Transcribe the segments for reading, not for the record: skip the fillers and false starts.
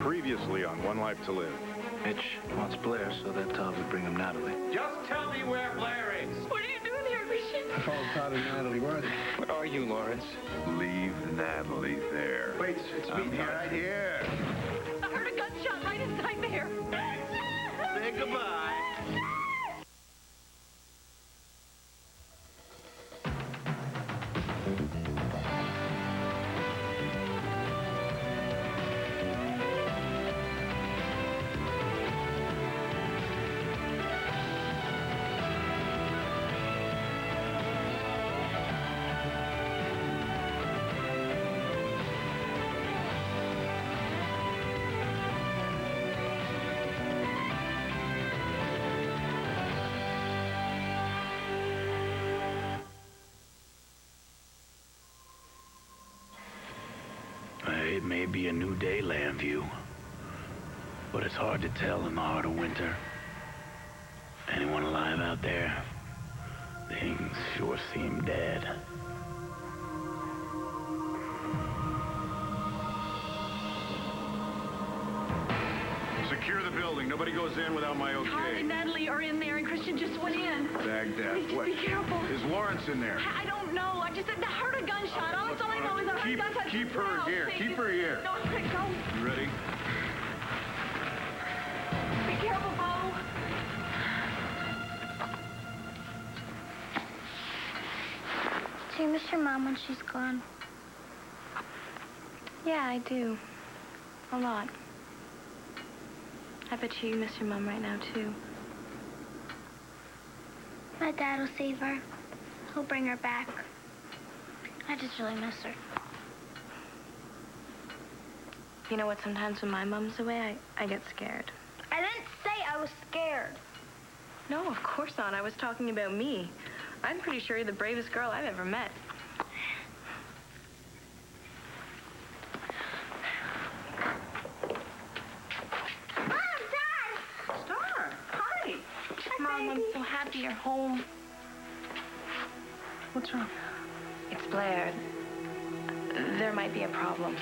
Previously on One Life to Live. Mitch wants Blair, so that Todd would bring him Natalie. Just tell me where Blair is. What are you doing here, Christian? I followed Todd and Natalie. Where are they? Where are you, Lawrence? Leave Natalie there. Wait, it's me, Todd. Right here. I heard a gunshot right inside there. Say goodbye. It may be a new day, Lambview, but it's hard to tell in the heart of winter. Anyone alive out there? Things sure seem dead. Secure the building. Nobody goes in without my Todd okay. and Natalie are in there, and Christian just went in. Baghdad. Please, just What? be careful. Is Lawrence in there? I don't know. I just heard a gunshot. All I know is I heard a gunshot. Keep her Now, here. please. Keep her here. No, quick, go. You ready? Be careful, Bo. Do you miss your mom when she's gone? Yeah, I do. A lot. I bet you miss your mom right now, too. My dad will save her. He'll bring her back. I just really miss her. You know what? Sometimes when my mom's away, I get scared. I didn't say I was scared. No, of course not. I was talking about me. I'm pretty sure you're the bravest girl I've ever met. Mom, Dad! Star, hi. Mom, I'm so happy you're home. What's wrong? It's Blair. There might be a problem.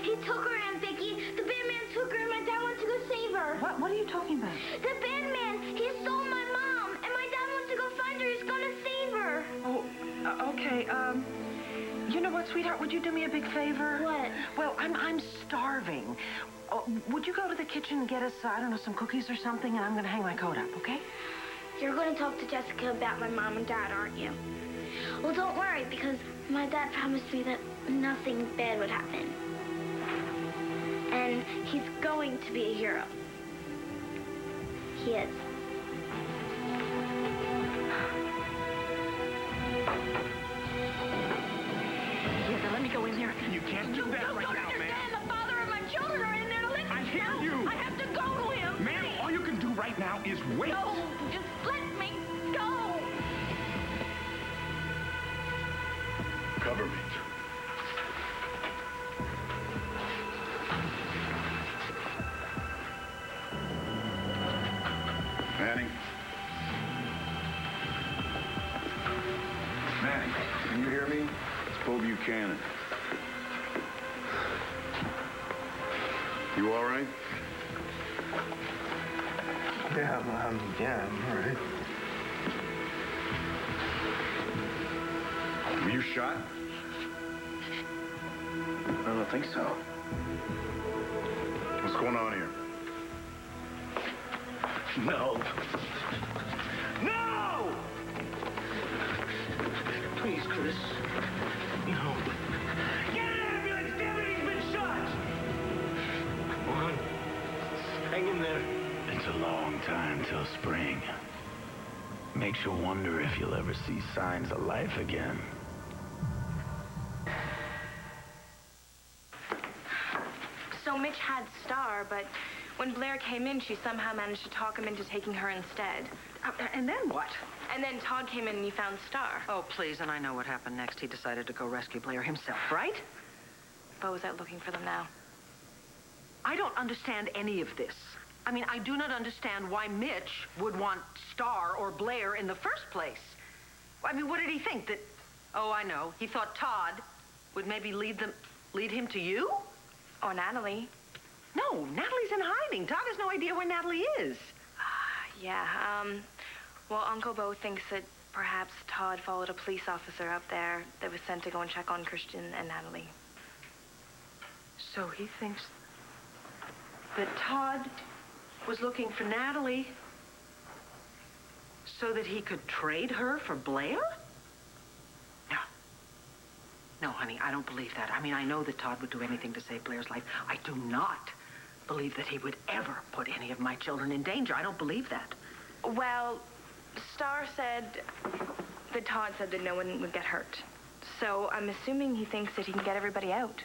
He took her, Aunt Vicky. The bad man took her, and my dad went to go save her. What are you talking about? The bad man, he stole my mom, and my dad wants to go find her. He's gonna save her. Oh, okay. You know what, sweetheart? Would you do me a big favor? What? Well, I'm starving. Would you go to the kitchen and get us, I don't know, some cookies or something, and I'm gonna hang my coat up, okay? You're gonna talk to Jessica about my mom and dad, aren't you? Well, don't worry, because my dad promised me that nothing bad would happen. And he's going to be a hero. He is. Yeah, now let me go in there. You can't do that right now, ma'am. The father of my children are in there to listen. I hear you. I have to go to him. Ma'am, all you can do right now is wait. No, just let me go. Cover me. Manning. Manning, can you hear me? It's Bo Buchanan. You all right? Yeah, I'm all right. Were you shot? I don't think so. What's going on here? No. No! Please, Chris. No. Get an ambulance! Damn it, he's been shot! Come on. Hang in there. It's a long time till spring. Makes you wonder if you'll ever see signs of life again. So Mitch had Star, but when Blair came in, she somehow managed to talk him into taking her instead. And then what? And then Todd came in and he found Star. Oh, please, and I know what happened next. He decided to go rescue Blair himself, right? Bo is out looking for them now. I don't understand any of this. I mean, I do not understand why Mitch would want Star or Blair in the first place. I mean, what did he think? That, oh, I know. He thought Todd would maybe lead him to you? Or Natalie. No, Natalie's in hiding. Todd has no idea where Natalie is. Yeah, well, Uncle Bo thinks that perhaps Todd followed a police officer up there that was sent to go and check on Christian and Natalie. So he thinks that Todd was looking for Natalie so that he could trade her for Blair? No. No, honey, I don't believe that. I mean, I know that Todd would do anything to save Blair's life. I do not believe that he would ever put any of my children in danger. I don't believe that. Well, Star said that Todd said that no one would get hurt. So I'm assuming he thinks that he can get everybody out.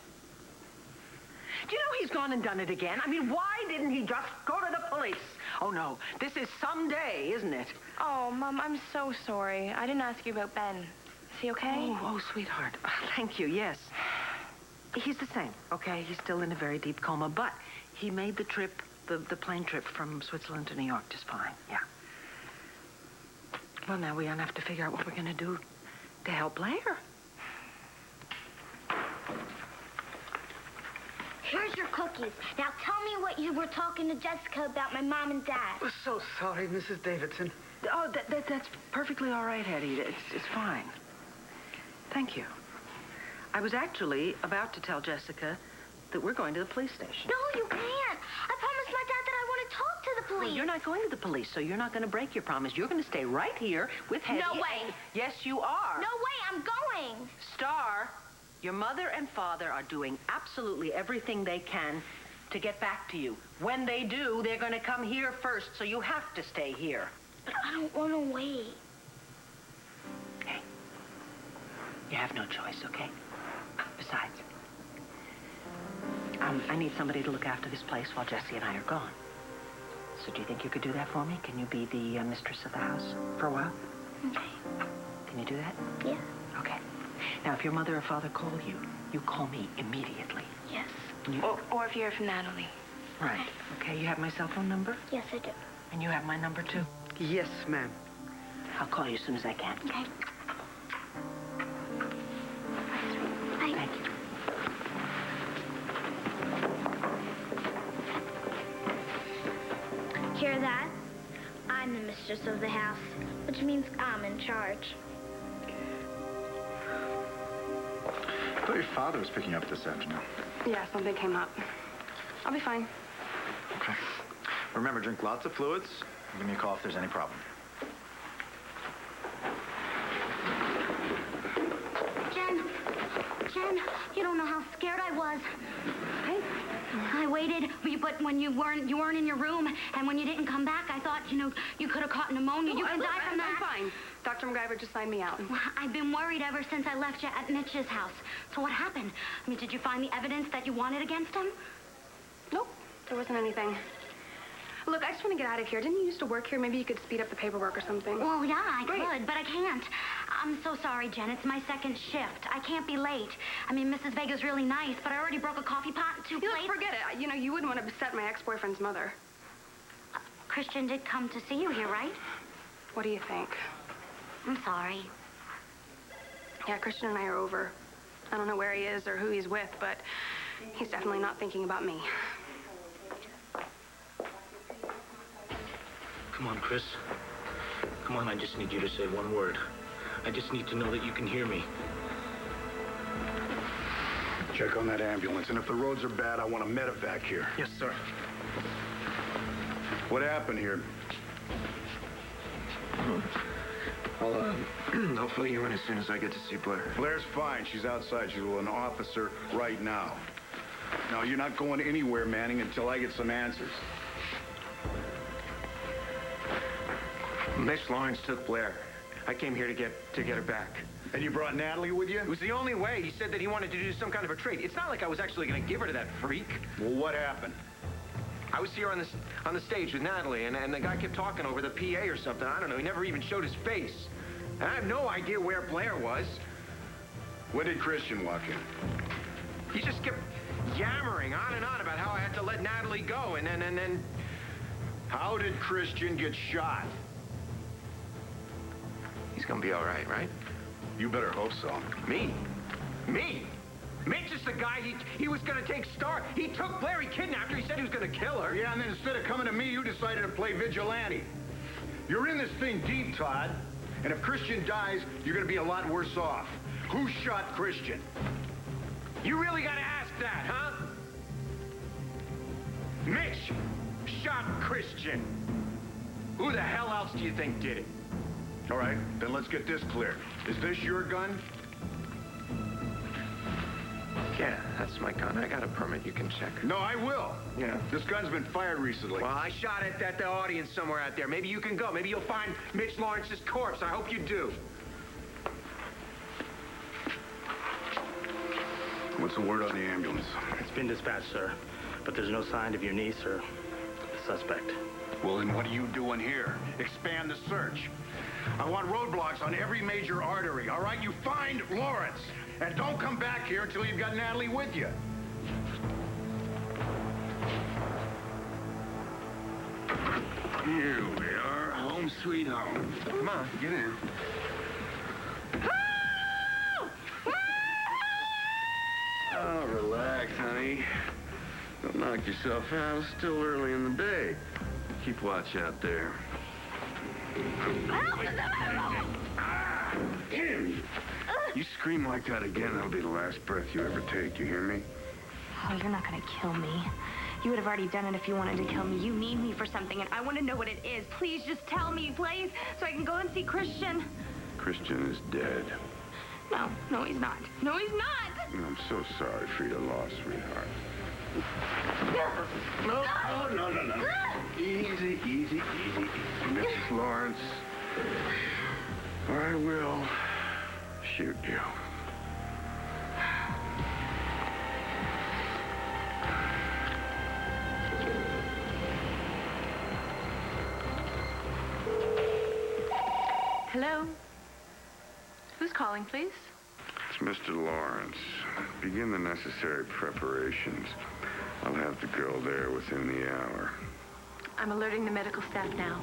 Do you know he's gone and done it again? I mean, why didn't he just go to the police? Oh, no. This is someday, isn't it? Oh, Mom, I'm so sorry. I didn't ask you about Ben. Is he okay? Oh, sweetheart. Thank you, yes. He's the same, okay? He's still in a very deep coma, but he made the trip, the plane trip from Switzerland to New York just fine, yeah. Well, now we're going to have to figure out what we're going to do to help Blair. Here's your cookies. Now tell me what you were talking to Jessica about my mom and dad. I'm so sorry, Mrs. Davidson. Oh, that's perfectly all right, Hetty. It's fine. Thank you. I was actually about to tell Jessica that we're going to the police station. No, you can't. I promised my dad that I want to talk to the police. Well, you're not going to the police, so you're not going to break your promise. You're going to stay right here with Hetty. No way. Yes, you are. No way, I'm going. Star, your mother and father are doing absolutely everything they can to get back to you. When they do, they're going to come here first, so you have to stay here. But I don't want to wait. Hey, you have no choice, okay? Besides, I need somebody to look after this place while Jessie and I are gone. So do you think you could do that for me? Can you be the mistress of the house for a while? Okay. Can you do that? Yeah. Okay. Now, if your mother or father call you, you call me immediately. Yes. Or if you hear from Natalie. Right. Okay, you have my cell phone number? Yes, I do. And you have my number, too? Yes, ma'am. I'll call you as soon as I can. Okay. Thank you. Hear that? I'm the mistress of the house, which means I'm in charge. I thought your father was picking up this afternoon. Yeah, something came up. I'll be fine. Okay. Remember, drink lots of fluids. Give me a call if there's any problem. Jen, you don't know how scared I was. I waited, but when you weren't in your room, and when you didn't come back, I thought, you could have caught pneumonia. You could die from that. I'm fine. Dr. MacGyver just signed me out. Well, I've been worried ever since I left you at Mitch's house. So what happened? I mean, did you find the evidence that you wanted against him? Nope, there wasn't anything. Look, I just want to get out of here. Didn't you used to work here? Maybe you could speed up the paperwork or something. Well, yeah, I could, but I can't. I'm so sorry, Jen. It's my second shift. I can't be late. I mean, Mrs. Vega's really nice, but I already broke a coffee pot and 2 plates. Look, forget it. You wouldn't want to upset my ex-boyfriend's mother. Christian did come to see you here, right? What do you think? I'm sorry. Yeah, Christian and I are over. I don't know where he is or who he's with, but he's definitely not thinking about me. Come on, Chris. Come on, I just need you to say one word. I just need to know that you can hear me. Check on that ambulance, and if the roads are bad, I want a medevac here. Yes, sir. What happened here? I'll fill you in as soon as I get to see Blair. Blair's fine. She's outside. She's with an officer right now. Now, you're not going anywhere, Manning, until I get some answers. Miss Lawrence took Blair. I came here to get her back. And you brought Natalie with you? It was the only way. He said that he wanted to do some kind of a trade. It's not like I was actually going to give her to that freak. Well, what happened? I was here on the stage with Natalie, and the guy kept talking over the PA or something. I don't know. He never even showed his face. And I have no idea where Blair was. When did Christian walk in? He just kept yammering on and on about how I had to let Natalie go, and then... How did Christian get shot? He's gonna be all right, right? You better hope so. Me? Me? Mitch is the guy he was gonna take Star. He took Blair, he kidnapped her, he said he was gonna kill her. Yeah, and then instead of coming to me, you decided to play vigilante. You're in this thing deep, Todd. And if Christian dies, you're gonna be a lot worse off. Who shot Christian? You really gotta ask that, huh? Mitch shot Christian. Who the hell else do you think did it? All right, then let's get this clear. Is this your gun? Yeah, that's my gun. I got a permit. You can check. No, I will. Yeah. This gun's been fired recently. Well, I shot it at the audience somewhere out there. Maybe you can go. Maybe you'll find Mitch Lawrence's corpse. I hope you do. What's the word on the ambulance? It's been dispatched, sir. But there's no sign of your niece or the suspect. Well, then what are you doing here? Expand the search. I want roadblocks on every major artery, all right? You find Lawrence. And don't come back here until you've got Natalie with you. Here we are, home sweet home. Come on, get in. Oh, relax, honey. Don't knock yourself out. It's still early in the day. Keep watch out there. Kim! You scream like that again, that'll be the last breath you ever take. You hear me? Oh, you're not gonna kill me. You would have already done it if you wanted to kill me. You need me for something, and I want to know what it is. Please just tell me, please, so I can go and see Christian. Christian is dead. No, he's not. No, he's not! I'm so sorry for your loss, sweetheart. No. Easy. Mrs. Lawrence, I will shoot you. Hello? Who's calling, please? It's Mr. Lawrence. Begin the necessary preparations. I'll have the girl there within the hour. I'm alerting the medical staff now.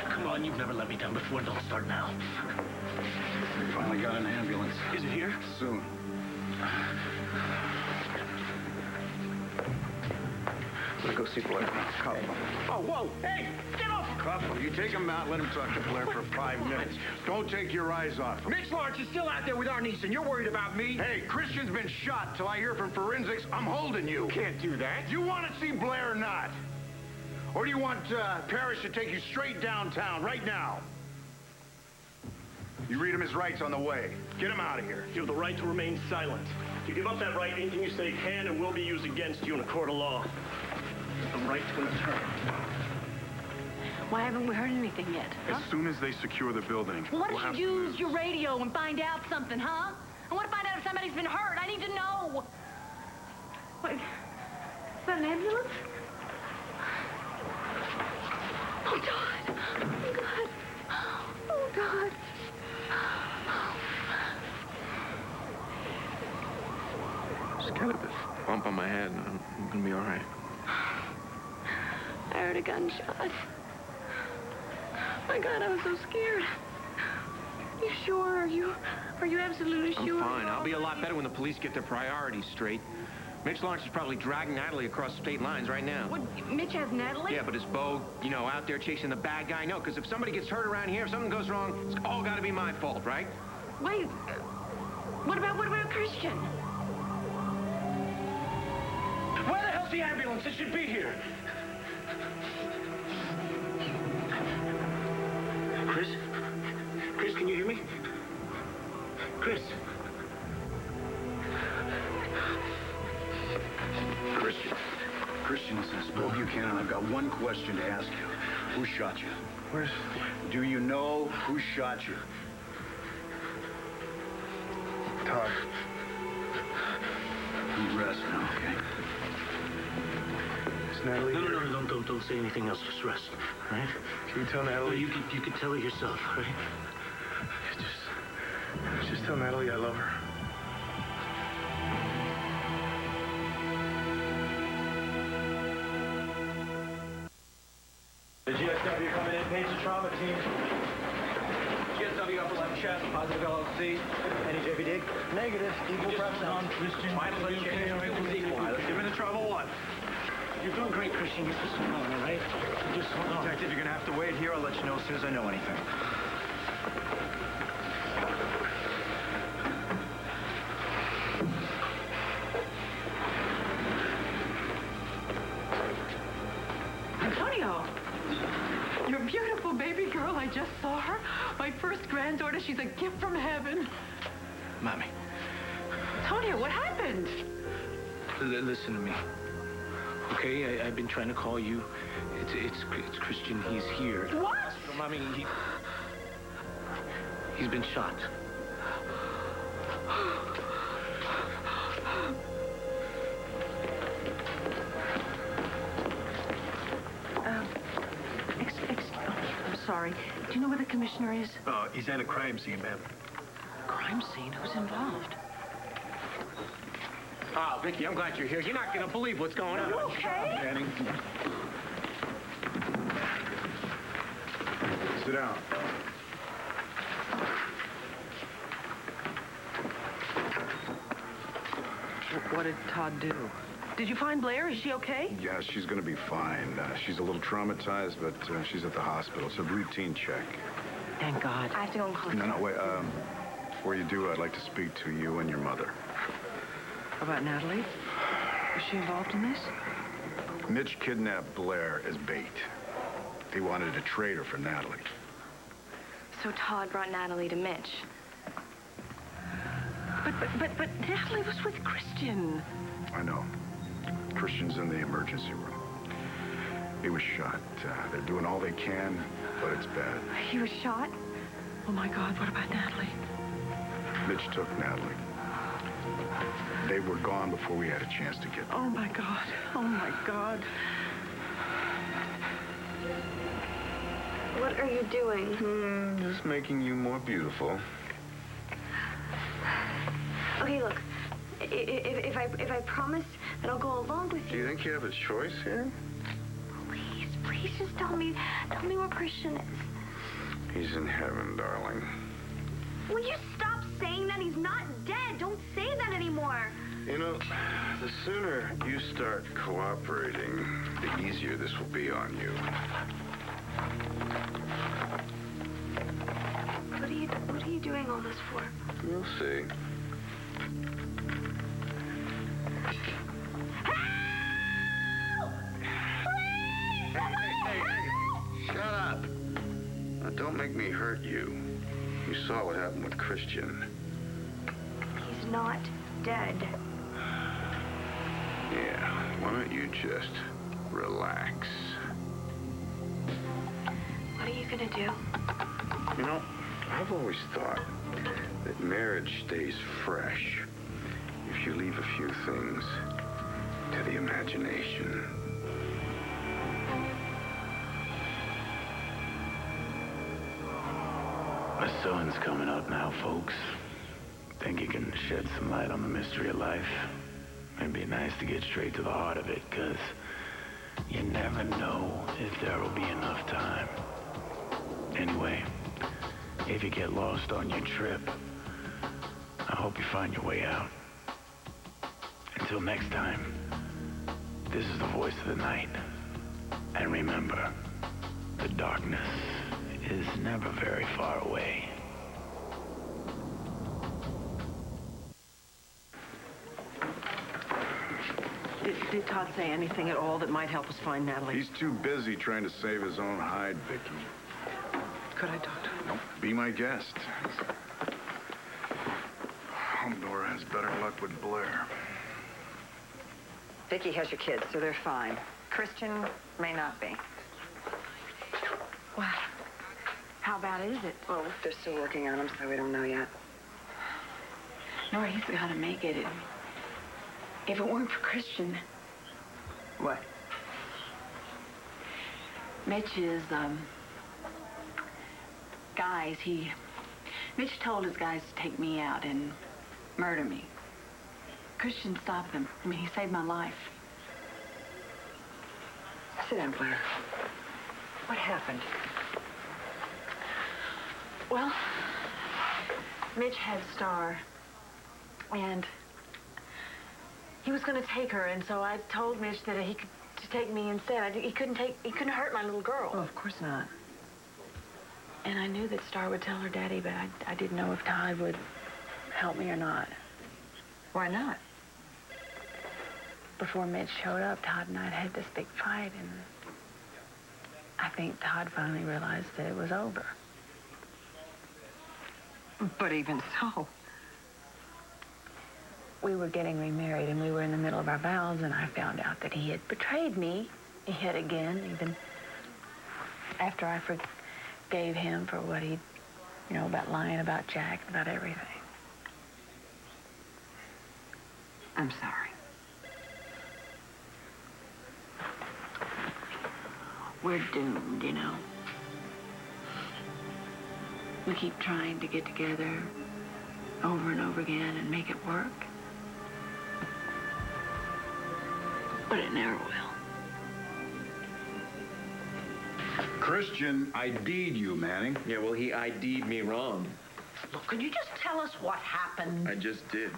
Come on, you've never let me down before. Don't start now. We finally got an ambulance. Is it here? Soon. Let's go see Blair. Cuff him. Oh, whoa! Hey, get off! Cuff him. You take him out, let him talk to Blair for 5 minutes. Don't take your eyes off him. Mitch Lawrence is still out there with our niece, and you're worried about me? Hey, Christian's been shot. Till I hear from forensics, I'm holding you. Can't do that. You want to see Blair or not? Or do you want Parrish to take you straight downtown right now? You read him his rights on the way. Get him out of here. You have the right to remain silent. If you give up that right, anything you say can and will be used against you in a court of law. The right to an attorney. Why haven't we heard anything yet? As soon as they secure the building. Well, why don't you use your radio and find out something, huh? I want to find out if somebody's been hurt. I need to know. What? Is that an ambulance? Oh, God. Oh, God. Oh, God. Just got a bump on my head, and I'm gonna be all right. I heard a gunshot. My God, I was so scared. You sure? Are you absolutely sure? I'm fine. I'll be a lot better when the police get their priorities straight. Mitch Lawrence is probably dragging Natalie across state lines right now. What, Mitch has Natalie? Yeah, but is Bo, out there chasing the bad guy? No, because if somebody gets hurt around here, if something goes wrong, it's all got to be my fault, right? Wait. What about Christian? Where the hell's the ambulance? It should be here. Chris, can you hear me? Chris. Christian, this is Bo Buchanan. I've got one question to ask you. Who shot you? Do you know who shot you? Todd. You rest now, okay? Is Natalie No, here? don't say anything else. Just rest, all right? Can you tell Well, Natalie? you can tell her yourself, all right? Just tell Natalie I love her. trauma team. GSW upper left chest, positive LLC. Any JVD? Negative. Equal pressure on Christian. Give me the trouble one. You're doing great, Christian. You're just hold on, all right? Just hold on. Detective, you're gonna have to wait here. I'll let you know as soon as I know anything. Antonio, your beautiful baby girl. I just saw her. My first granddaughter. She's a gift from heaven. Mommy, Antonio, what happened? listen to me. Okay, I've been trying to call you. It's Christian. He's here. What? So, Mommy, he's been shot. I'm sorry. Do you know where the commissioner is? He's at a crime scene, ma'am. Crime scene? Who's involved? Oh, Vicky, I'm glad you're here. You're not going to believe what's going on. Okay. Danny. Sit down. What did Todd do? Did you find Blair? Is she okay? Yeah, she's gonna be fine. She's a little traumatized, but she's at the hospital. It's a routine check. Thank God. I have to go and call. No, wait. Before you do, I'd like to speak to you and your mother. About Natalie? Is she involved in this? Mitch kidnapped Blair as bait. He wanted to trade her for Natalie. So Todd brought Natalie to Mitch. But Natalie was with Christian. I know. Christian's in the emergency room. He was shot. They're doing all they can, but it's bad. He was shot? Oh, my God. What about Natalie? Mitch took Natalie. They were gone before we had a chance to get them. Oh, my God. Oh, my God. What are you doing? Just making you more beautiful. Okay, look. If I promise that I'll go along with Do you. you think you have a choice here? Please just tell me where Christian is. He's in heaven, darling. Will you stop saying that? He's not dead. Don't say that anymore. You know, the sooner you start cooperating, the easier this will be on you. What are you doing all this for? You'll see. Hey, shut up. Now, don't make me hurt you. You saw what happened with Christian. He's not dead. Yeah, why don't you just relax? What are you gonna do? You know, I've always thought that marriage stays fresh if you leave a few things to the imagination. The sun's coming up now, folks. Think it can shed some light on the mystery of life. It'd be nice to get straight to the heart of it, because you never know if there will be enough time. Anyway, if you get lost on your trip, I hope you find your way out. Until next time, this is the voice of the night. And remember, the darkness is never very far away. Did Todd say anything at all that might help us find Natalie? He's too busy trying to save his own hide, Vicky. Could I talk to him? Nope. Be my guest. Nora has better luck with Blair. Vicky has your kids, so they're fine. Christian may not be. Wow. How bad is it? Well, they're still working on him, so we don't know yet. Nora, he's gotta make it. If it weren't for Christian. What? Mitch's, guys, Mitch told his guys to take me out and murder me. Christian stopped them. I mean, he saved my life. Sit down, Blair. What happened? Well, Mitch had Star, and he was going to take her, and so I told Mitch that he could to take me instead. He couldn't hurt my little girl. Oh, of course not. And I knew that Star would tell her daddy, but I didn't know if Todd would help me or not. Why not? Before Mitch showed up, Todd and I had this big fight, and I think Todd finally realized that it was over. But even so. We were getting remarried, and we were in the middle of our vows, and I found out that he had betrayed me yet again, even after I forgave him for what he'd, about lying about Jack, about everything. I'm sorry. We're doomed, We keep trying to get together over and over again and make it work. But it never will. Christian ID'd you, Manning. Yeah, well, he ID'd me wrong. Look, can you just tell us what happened? I just did.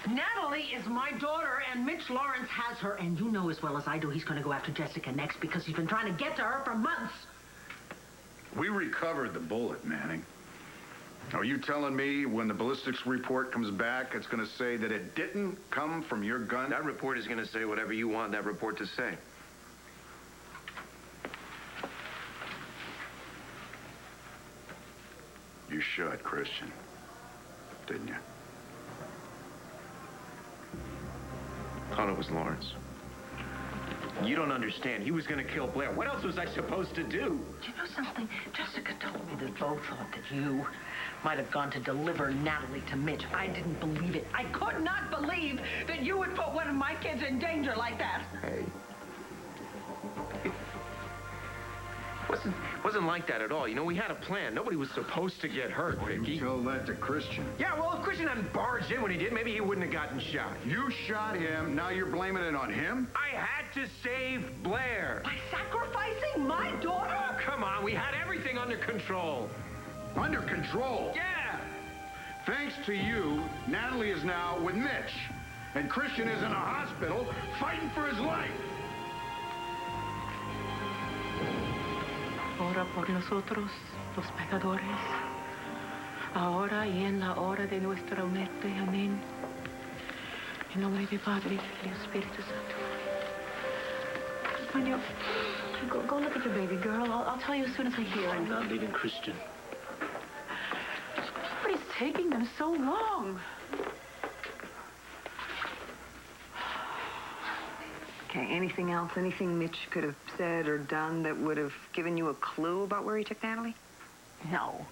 Natalie is my daughter, and Mitch Lawrence has her, and you know as well as I do he's going to go after Jessica next because he's been trying to get to her for months. We recovered the bullet, Manning. Are you telling me when the ballistics report comes back, it's going to say that it didn't come from your gun? That report is going to say whatever you want that report to say. You should, Christian. Didn't you? Thought it was Lawrence. You don't understand. He was going to kill Blair. What else was I supposed to do? You know something? Jessica told me that Bo thought that you might have gone to deliver Natalie to Mitch. I didn't believe it. I could not believe that you would put one of my kids in danger like that. Hey. Wasn't like that at all. We had a plan. Nobody was supposed to get hurt, Vicky. You tell that to Christian. Yeah, well, if Christian hadn't barged in when he did, maybe he wouldn't have gotten shot. You shot him. Now you're blaming it on him? I had to save Blair. By sacrificing my daughter? Oh, come on. We had everything under control. Under control? Yeah. Thanks to you, Natalie is now with Mitch. And Christian is in a hospital fighting for his life. Ora por nosotros, los pecadores, ahora y en la hora de nuestra muerte. Amén. En nombre del Padre y del Espíritu Santo. Antonio, go look at your baby girl. I'll tell you as soon as I hear. I'm not leaving Christian. What is taking them so long? Okay, anything else? Anything Mitch could have said or done that would have given you a clue about where he took Natalie? No.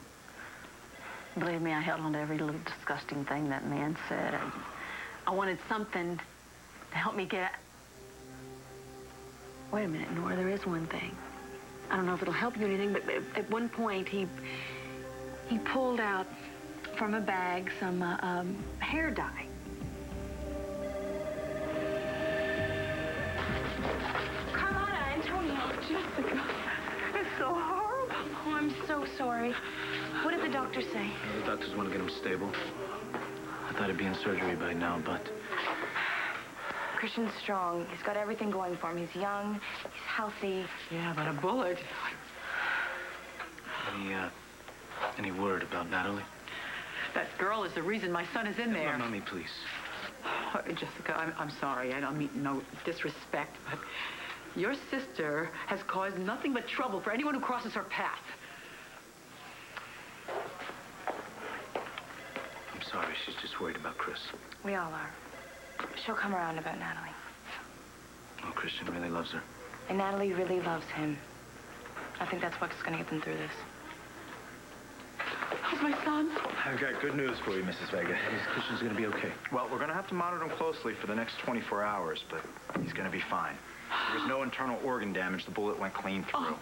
Believe me, I held on to every little disgusting thing that man said. I wanted something to help me get... Wait a minute, Nora, there is one thing. I don't know if it'll help you anything, but at one point he pulled out from a bag some hair dye. Jessica, it's so horrible. Oh, I'm so sorry. What did the doctor say? The doctors want to get him stable. I thought he'd be in surgery by now, but... Christian's strong. He's got everything going for him. He's young. He's healthy. Yeah, but a bullet. Any word about Natalie? That girl is the reason my son is in there. No, not me, please. Oh, Jessica, I'm sorry. I don't mean no disrespect, but... Your sister has caused nothing but trouble for anyone who crosses her path. I'm sorry. She's just worried about Chris. We all are. She'll come around about Natalie. Oh, Christian really loves her. And Natalie really loves him. I think that's what's going to get them through this. How's my son? I've got good news for you, Mrs. Vega. Christian's going to be okay. Well, we're going to have to monitor him closely for the next 24 hours, but he's going to be fine. There was no internal organ damage. The bullet went clean through. Oh,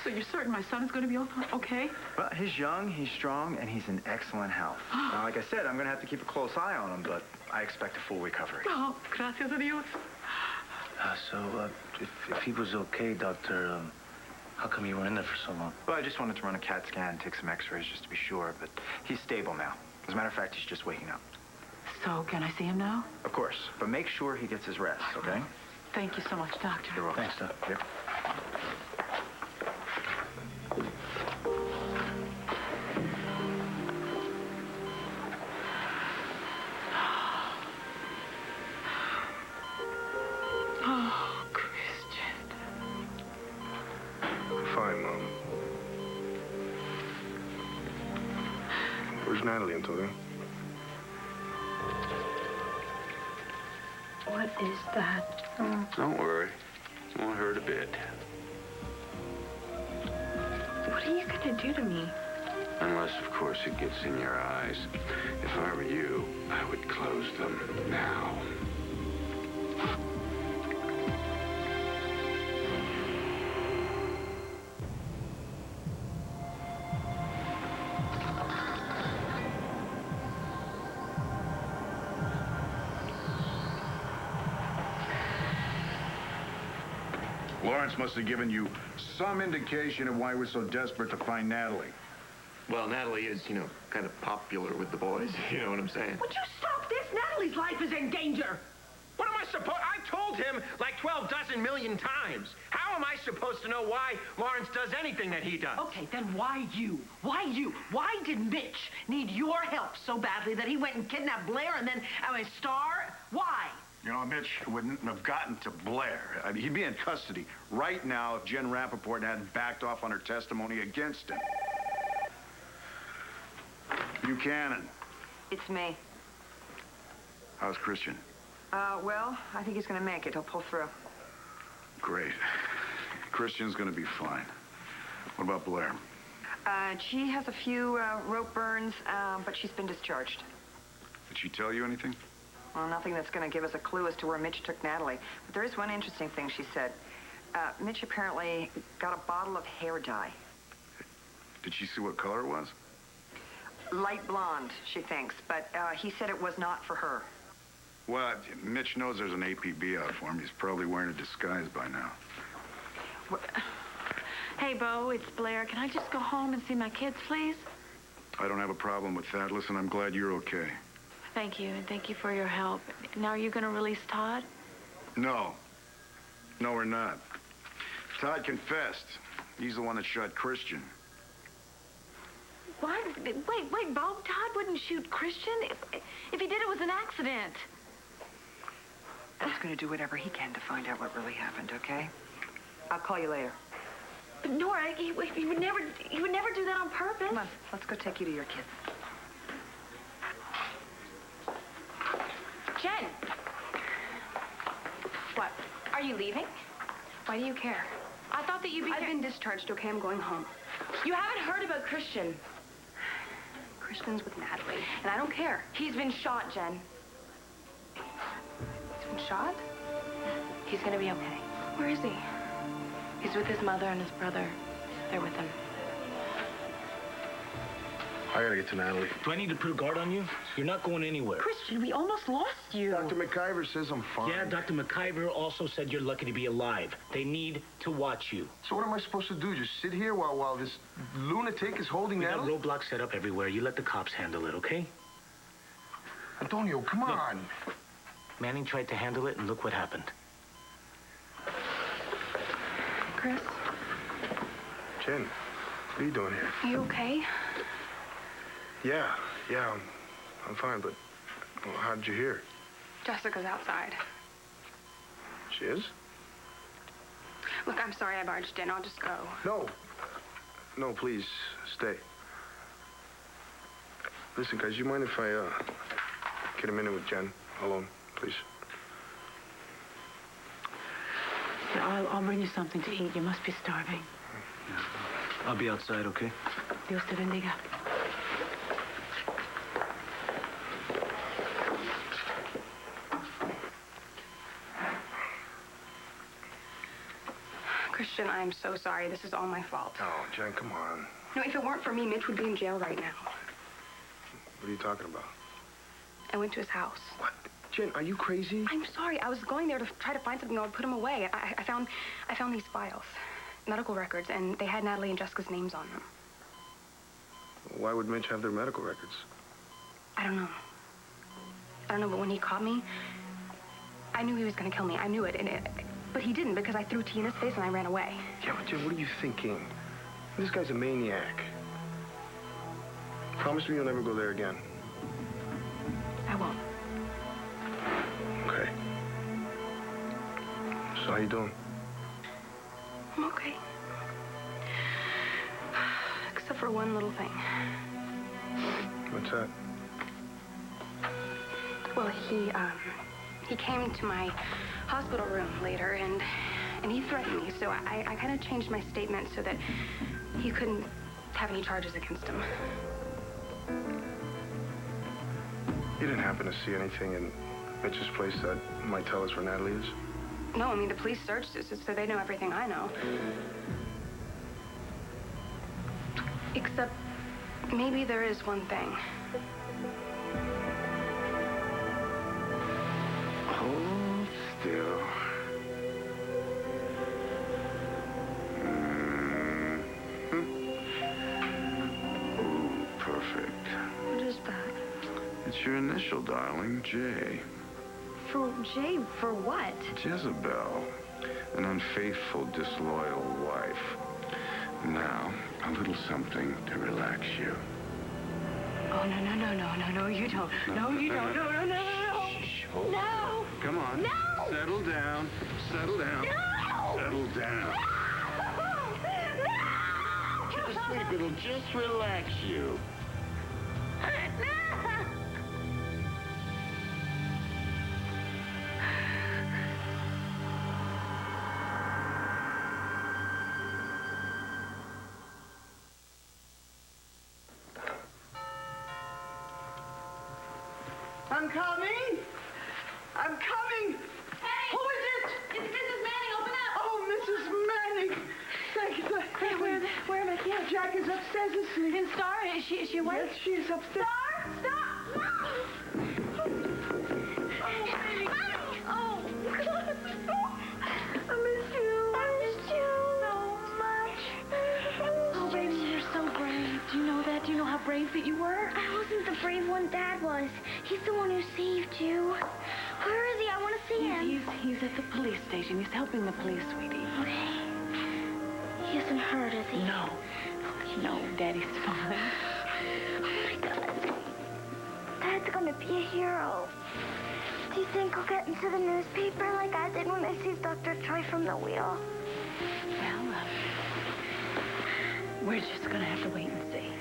so you're certain my son is going to be okay? Well, he's young, he's strong, and he's in excellent health. Now, like I said, I'm going to have to keep a close eye on him, but I expect a full recovery. Oh, gracias a Dios. If he was okay, Doctor, How come you were in there for so long? Well, I just wanted to run a CAT scan and take some x-rays just to be sure, but he's stable now. As a matter of fact, he's just waking up. So, can I see him now? Of course, but make sure he gets his rest, okay? Thank you so much, Doctor. You're welcome. Thanks, Doc. Yep. Oh, Christian. Fine, Mom. Where's Natalie, Antonio? What is that? Don't worry. It won't hurt a bit. What are you gonna do to me? Unless, of course, it gets in your eyes. If I were you, I would close them now. Lawrence must have given you some indication of why we're so desperate to find Natalie. Well, Natalie is, kind of popular with the boys. You know what I'm saying? Would you stop this? Natalie's life is in danger. What am I supposed... I told him like 12 dozen million times. How am I supposed to know why Lawrence does anything that he does? Okay, then why you? Why you? Why did Mitch need your help so badly that he went and kidnapped Blair and then Star? Why? You know, Mitch wouldn't have gotten to Blair. I mean, he'd be in custody right now if Jen Rappaport hadn't backed off on her testimony against him. Buchanan, It's me. how's Christian? Well, I think he's gonna make it. He'll pull through. Great. Christian's gonna be fine. What about Blair? She has a few rope burns, but she's been discharged. Did she tell you anything? Well, nothing that's going to give us a clue as to where Mitch took Natalie. But there is one interesting thing she said. Mitch apparently got a bottle of hair dye. Did she see what color it was? Light blonde, she thinks, but he said it was not for her. Well, Mitch knows there's an APB out for him. He's probably wearing a disguise by now. Hey, Bo, it's Blair. Can I just go home and see my kids, please? I don't have a problem with that. Listen, I'm glad you're okay. Thank you, and thank you for your help. Now, are you going to release Todd? No. No, we're not. Todd confessed. He's the one that shot Christian. What? Wait, Bo, Todd wouldn't shoot Christian? If he did, it was an accident. He's going to do whatever he can to find out what really happened, okay? I'll call you later. But Nora, he would never do that on purpose. Come on, let's go take you to your kids. Jen! What? Are you leaving? Why do you care? I thought that you'd be I've been discharged, okay? I'm going home. You haven't heard about Christian. Christian's with Natalie, and I don't care. He's been shot, Jen. He's been shot? He's gonna be okay. Where is he? He's with his mother and his brother. They're with him. I gotta get to Natalie. Do I need to put a guard on you? You're not going anywhere. Christian, we almost lost you. Dr. McIver says I'm fine. Yeah, Dr. McIver also said you're lucky to be alive. They need to watch you. So what am I supposed to do? Just sit here while this lunatic is holding We got Natalie? roadblocks set up everywhere. You let the cops handle it, okay? Antonio, come on. Manning tried to handle it, and look what happened. Chris, Jen, what are you doing here? are you okay? Yeah, I'm fine, but how did you hear? Jessica's outside. She is? Look, I'm sorry I barged in. I'll just go. No, please, stay. Listen, guys, you mind if I get a minute with Jen alone, please? I'll bring you something to eat. You must be starving. I'll be outside, okay? Dios te bendiga. Christian, I'm so sorry. This is all my fault. Oh, Jen, come on. No, if it weren't for me, Mitch would be in jail right now. What are you talking about? I went to his house. What? Jen, are you crazy? I'm sorry. I was going there to try to find something that would put him away. I found these files. medical records, and they had Natalie and Jessica's names on them. Why would Mitch have their medical records? I don't know. I don't know, but when he caught me, I knew he was going to kill me. I knew it, but he didn't because I threw tea in his face and I ran away. Yeah, but Jim, what are you thinking? This guy's a maniac. Promise me you'll never go there again. I won't. Okay. So how you doing? I'm okay. Except for one little thing. What's that? Well, he came to my hospital room later, and he threatened me, so I kind of changed my statement so that he couldn't have any charges against him. You didn't happen to see anything in Mitch's place that might tell us where Natalie is? No, I mean, the police searched it, so they know everything I know. Except maybe there is one thing. Hold still. Ooh, perfect. What is that? It's your initial, darling, J. For Jay, for what? Jezebel, an unfaithful, disloyal wife. Now, a little something to relax you. Oh, no, you don't. No, you don't. No. Shh, hold on. No. Come on. No. Settle down. Settle down. No. Settle down. No. Just sleep. It'll just relax you. I'm coming. I'm coming. Hey! Who is it? It's Mrs. Manning. Open up! Oh, Mrs. Manning. Thank you. Hey, where am I? Yeah. Jack is upstairs asleep. And Star, is she awake? Yes, she's upstairs. Star! Oh, baby. Oh, God. I miss you so much. Oh, baby, you're so brave. Do you know that? Do you know how brave that you were? I wasn't the brave one Dad was. He's the one who saved you. Where is he? I want to see him. He's at the police station. He's helping the police, sweetie. Okay. He isn't hurt, is he? No. No, Daddy's fine. Oh, my God. Dad's gonna be a hero. Do you think he'll get into the newspaper like I did when I saved Dr. Troy from the wheel? Well, we're just gonna have to wait and see.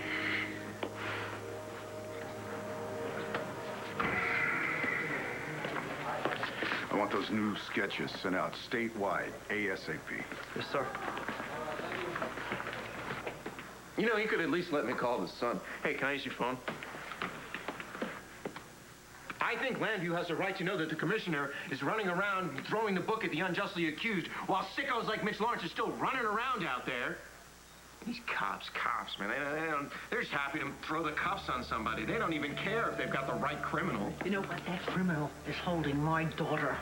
I want those new sketches sent out statewide, ASAP. Yes, sir. You know, you could at least let me call the Sun. Hey, can I use your phone? I think Landview has a right to know that the commissioner is running around throwing the book at the unjustly accused while sickos like Mitch Lawrence are still running around out there. These cops, man, they're just happy to throw the cuffs on somebody. They don't even care if they've got the right criminal. You know what? That criminal is holding my daughter.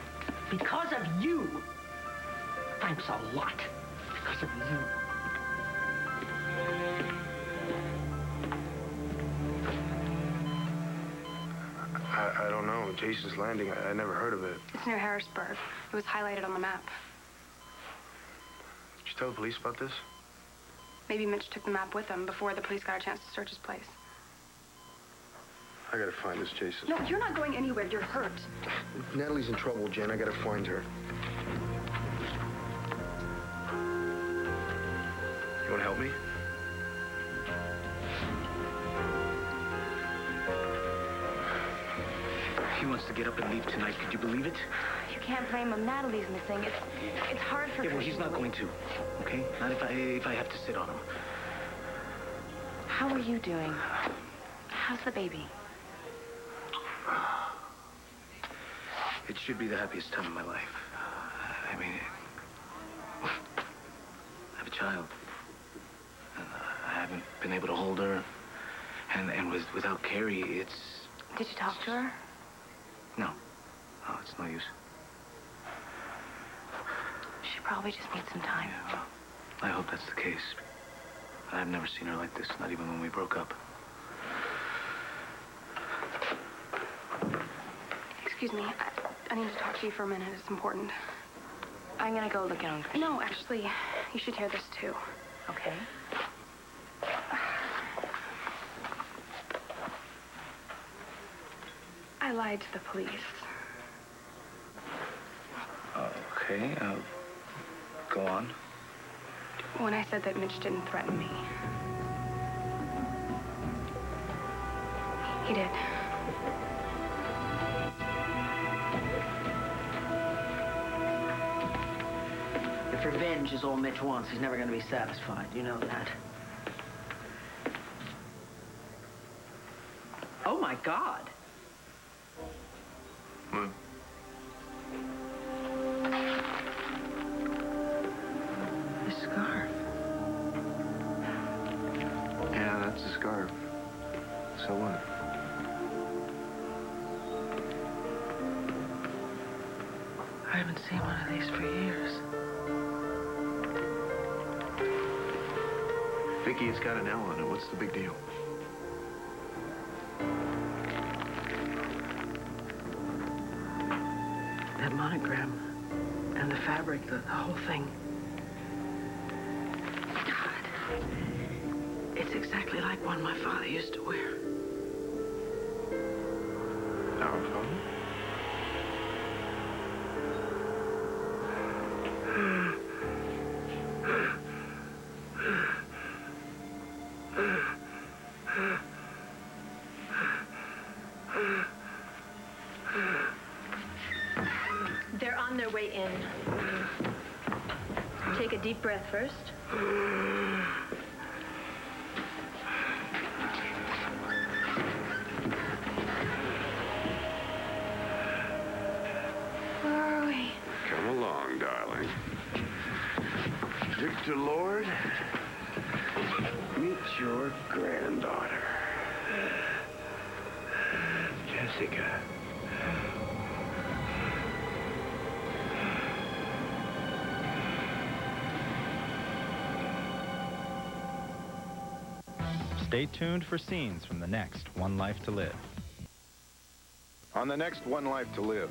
Because of you. Thanks a lot. Because of you. I don't know. Jason's Landing, I never heard of it. It's near Harrisburg. It was highlighted on the map. Did you tell the police about this? Maybe Mitch took the map with him before the police got a chance to search his place. I gotta find this Jason. No, you're not going anywhere. You're hurt. Natalie's in trouble, Jen. I gotta find her. You wanna help me? He wants to get up and leave tonight. Could you believe it? You can't blame him. Natalie's missing. It's hard for Yeah, well, he's not going to. Okay? Not if I have to sit on him. How are you doing? How's the baby? It should be the happiest time of my life. I mean, I have a child. And I haven't been able to hold her. And without Carrie, it's... Did you talk to her? No. No, it's no use. She probably just needs some time. Yeah, well, I hope that's the case. I've never seen her like this, not even when we broke up. Excuse me, I need to talk to you for a minute. It's important. I'm gonna go look in. No, actually, you should hear this too. Okay. I lied to the police. Okay, go on. When I said that Mitch didn't threaten me. He did. If revenge is all Mitch wants, he's never going to be satisfied. You know that. Oh, my God. What? His scarf. Yeah, that's a scarf. So what? I haven't seen one of these for years. Vicky, it's got an L on it. What's the big deal? That monogram and the fabric, the whole thing. God, it's exactly like one my father used to wear. Our father? They're on their way in. Take a deep breath first. Where are we? Come along, darling. Victor Lord, meet your granddaughter, Jessica. Stay tuned for scenes from the next One Life to Live. On the next One Life to Live.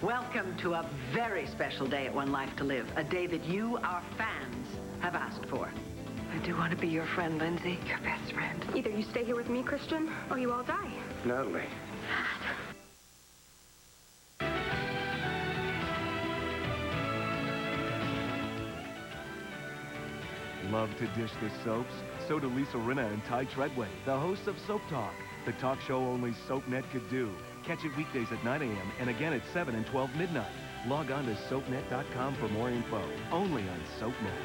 Welcome to a very special day at One Life to Live, a day that you, our fans, have asked for. I do want to be your friend, Lindsay. Your best friend. Either you stay here with me, Christian, or you all die. Natalie. Love to dish the soaps? So do Lisa Rinna and Ty Treadway, the hosts of Soap Talk, the talk show only SoapNet could do. Catch it weekdays at 9 a.m. and again at 7 and 12 midnight. Log on to soapnet.com for more info. Only on SoapNet.